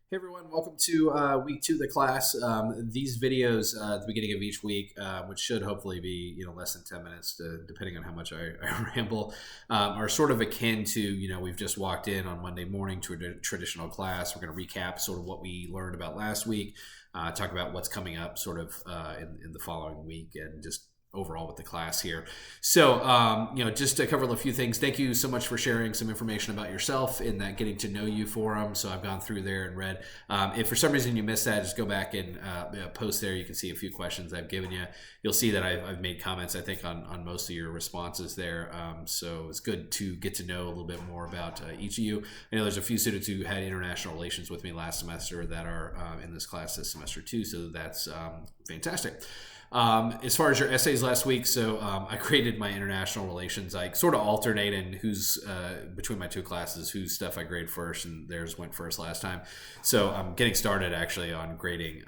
Hey everyone, welcome to week 2 of the class. These videos at the beginning of each week, which should hopefully be less than 10 minutes, depending on how much I ramble, are sort of akin to we've just walked in on Monday morning to a traditional class. We're going to recap sort of what we learned about last week, talk about what's coming up sort of in the following week, and just overall with the class here. So, just to cover a few things, thank you so much for sharing some information about yourself in that getting to know you forum. So I've gone through there and read. If for some reason you missed that, just go back and post there. You can see a few questions I've given you. You'll see that I've made comments, I think, on most of your responses there. So it's good to get to know a little bit more about each of you. I know there's a few students who had international relations with me last semester that are in this class this semester too. So that's fantastic. As far as your essays last week, so I created my international relations. I sort of alternate in who's between my two classes, whose stuff I grade first, and theirs went first last time. So I'm getting started actually on grading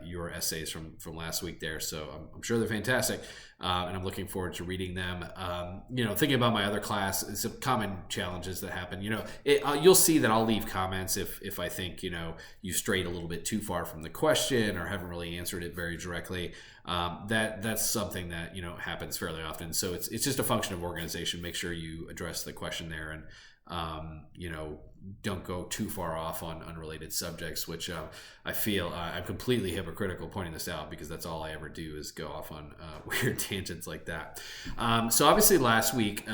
your essays from last week there. So I'm sure they're fantastic, and I'm looking forward to reading them. Thinking about my other class, some common challenges that happen. You'll see that I'll leave comments if I think you strayed a little bit too far from the question or haven't really answered it very directly. That's something that happens fairly often. So it's just a function of organization. Make sure you address the question there, and don't go too far off on unrelated subjects, which I feel I'm completely hypocritical pointing this out, because that's all I ever do is go off on weird tangents like that. So obviously last week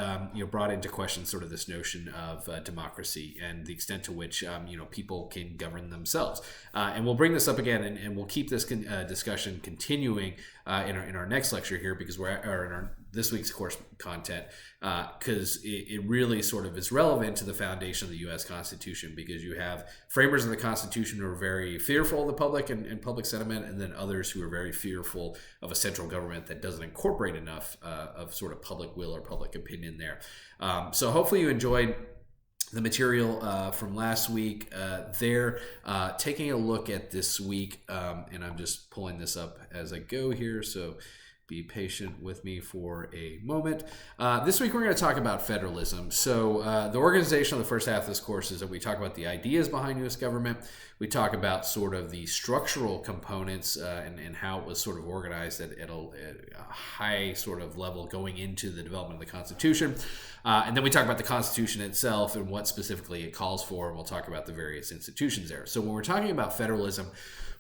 brought into question sort of this notion of democracy and the extent to which people can govern themselves, and we'll bring this up again, and we'll keep this discussion continuing in our next lecture here, because we're in our this week's course content, because it really sort of is relevant to the foundation of the U.S. Constitution, because you have framers of the Constitution who are very fearful of the public and public sentiment, and then others who are very fearful of a central government that doesn't incorporate enough of sort of public will or public opinion there. So hopefully you enjoyed the material from last week there. Taking a look at this week, and I'm just pulling this up as I go here, so be patient with me for a moment. This week we're going to talk about federalism. So the organization of the first half of this course is that we talk about the ideas behind U.S. government. We talk about sort of the structural components and how it was sort of organized at a high sort of level going into the development of the Constitution. And then we talk about the Constitution itself and what specifically it calls for, and we'll talk about the various institutions there. So when we're talking about federalism,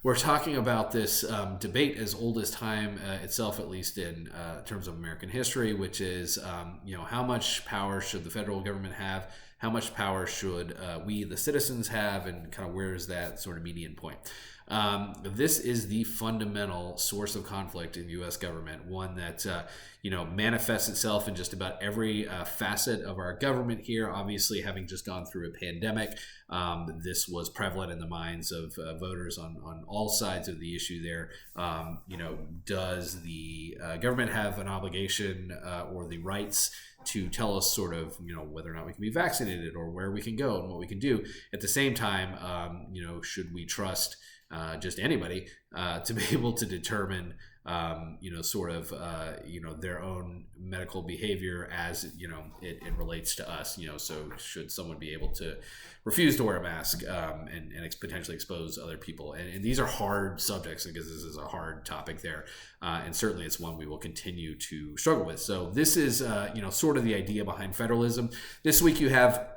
we're talking about this debate as old as time itself, at least in terms of American history, which is, how much power should the federal government have? How much power should we, the citizens, have? And kind of where is that sort of median point? This is the fundamental source of conflict in U.S. government, one that manifests itself in just about every facet of our government here. Obviously, having just gone through a pandemic, this was prevalent in the minds of voters on all sides of the issue there. Does the government have an obligation or the rights to tell us sort of, whether or not we can be vaccinated or where we can go and what we can do? At the same time, should we trust just anybody to be able to determine, their own medical behavior as, it relates to us? So should someone be able to refuse to wear a mask and potentially expose other people? And these are hard subjects, because this is a hard topic there. And certainly it's one we will continue to struggle with. So this is, sort of the idea behind federalism. This week you have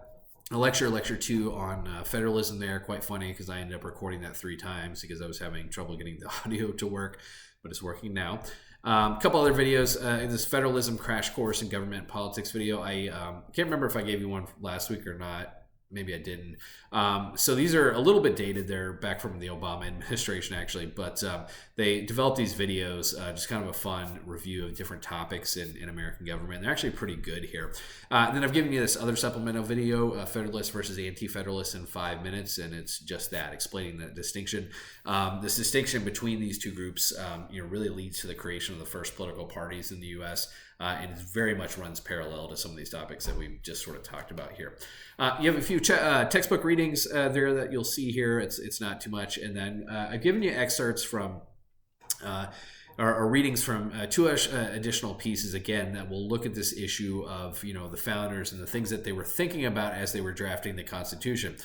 a lecture 2 on federalism there. Quite funny, because I ended up recording that 3 times because I was having trouble getting the audio to work, but it's working now. A couple other videos in this federalism crash course in government politics video. I can't remember if I gave you one last week or not. Maybe I didn't. So these are a little bit dated. They're back from the Obama administration, actually. But they developed these videos, just kind of a fun review of different topics in American government. They're actually pretty good here. And then I've given you this other supplemental video, Federalist versus Anti-Federalist in 5 minutes. And it's just that, explaining the distinction. This distinction between these two groups really leads to the creation of the first political parties in the U.S., and it very much runs parallel to some of these topics that we've just sort of talked about here. You have a few textbook readings there that you'll see here. It's not too much. And then I've given you excerpts from or readings from two additional pieces again that will look at this issue of the founders and the things that they were thinking about as they were drafting the Constitution.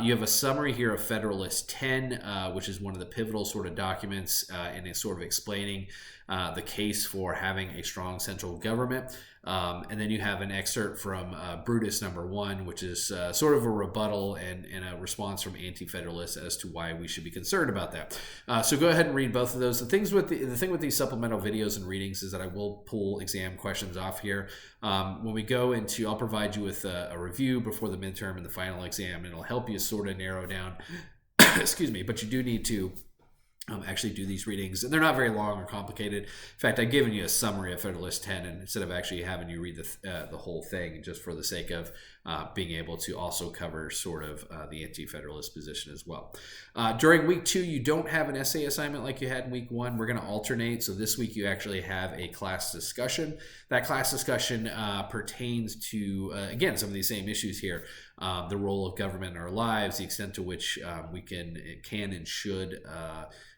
You have a summary here of Federalist 10, which is one of the pivotal sort of documents, and is sort of explaining the case for having a strong central government. And then you have an excerpt from Brutus number 1, which is sort of a rebuttal and a response from anti-federalists as to why we should be concerned about that. So go ahead and read both of those. The thing with these supplemental videos and readings is that I will pull exam questions off here. When we go into, I'll provide you with a review before the midterm and the final exam, and it'll help you sort of narrow down, excuse me, but you do need to actually do these readings, and they're not very long or complicated. In fact, I've given you a summary of Federalist 10, and instead of actually having you read the whole thing, just for the sake of being able to also cover sort of the anti-federalist position as well. During week 2, you don't have an essay assignment like you had in week 1. We're going to alternate. So this week you actually have a class discussion. That class discussion pertains to, again, some of these same issues here. The role of government in our lives, the extent to which we can and should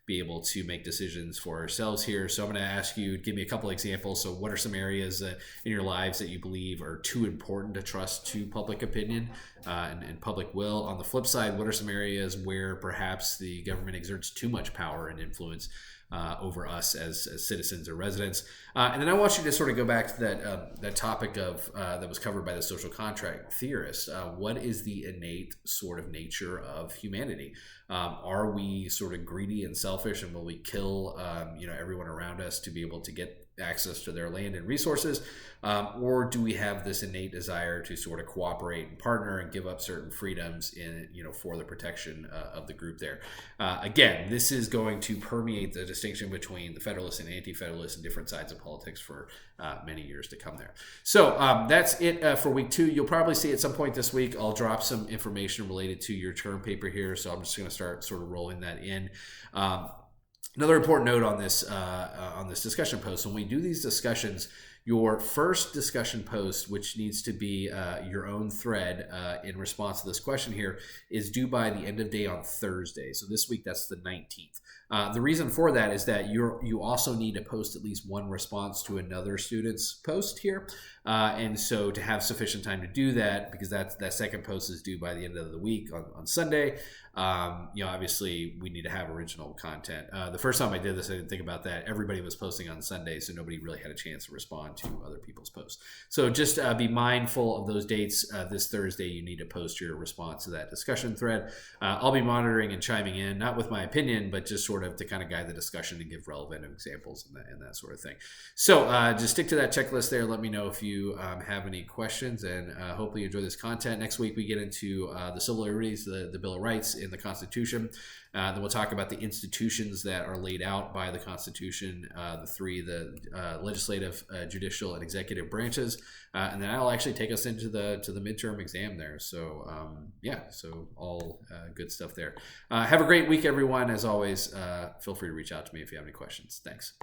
be able to make decisions for ourselves here. So I'm going to ask you, give me a couple examples. So what are some areas in your lives that you believe are too important to trust to public opinion and public will? On the flip side, what are some areas where perhaps the government exerts too much power and influence over us as citizens or residents? And then I want you to sort of go back to that topic of that was covered by the social contract theorists. What is the innate sort of nature of humanity? Are we sort of greedy and selfish, and will we kill everyone around us to be able to get access to their land and resources? Or do we have this innate desire to sort of cooperate and partner and give up certain freedoms for the protection of the group there? Again, this is going to permeate the distinction between the Federalists and Anti-Federalists and different sides of politics for many years to come there. So that's it for week 2. You'll probably see at some point this week, I'll drop some information related to your term paper here. So I'm just going to start sort of rolling that in. Another important note on this discussion post: when we do these discussions, your first discussion post, which needs to be your own thread in response to this question here, is due by the end of day on Thursday. So this week, that's the 19th. The reason for that is that you also need to post at least one response to another student's post here. And so to have sufficient time to do that, because that second post is due by the end of the week on Sunday, obviously we need to have original content. The first time I did this, I didn't think about that. Everybody was posting on Sunday, so nobody really had a chance to respond to other people's posts. So just be mindful of those dates. This Thursday, you need to post your response to that discussion thread. I'll be monitoring and chiming in, not with my opinion, but just sort of to kind of guide the discussion and give relevant examples and that sort of thing. So just stick to that checklist there. Let me know if you have any questions, and hopefully you enjoy this content. Next week, we get into the civil liberties, the Bill of Rights in the Constitution. Then we'll talk about the institutions that are laid out by the Constitution, the legislative, judicial, and executive branches. And then that'll actually take us into the midterm exam there. So so all good stuff there. Have a great week, everyone. As always, feel free to reach out to me if you have any questions. Thanks.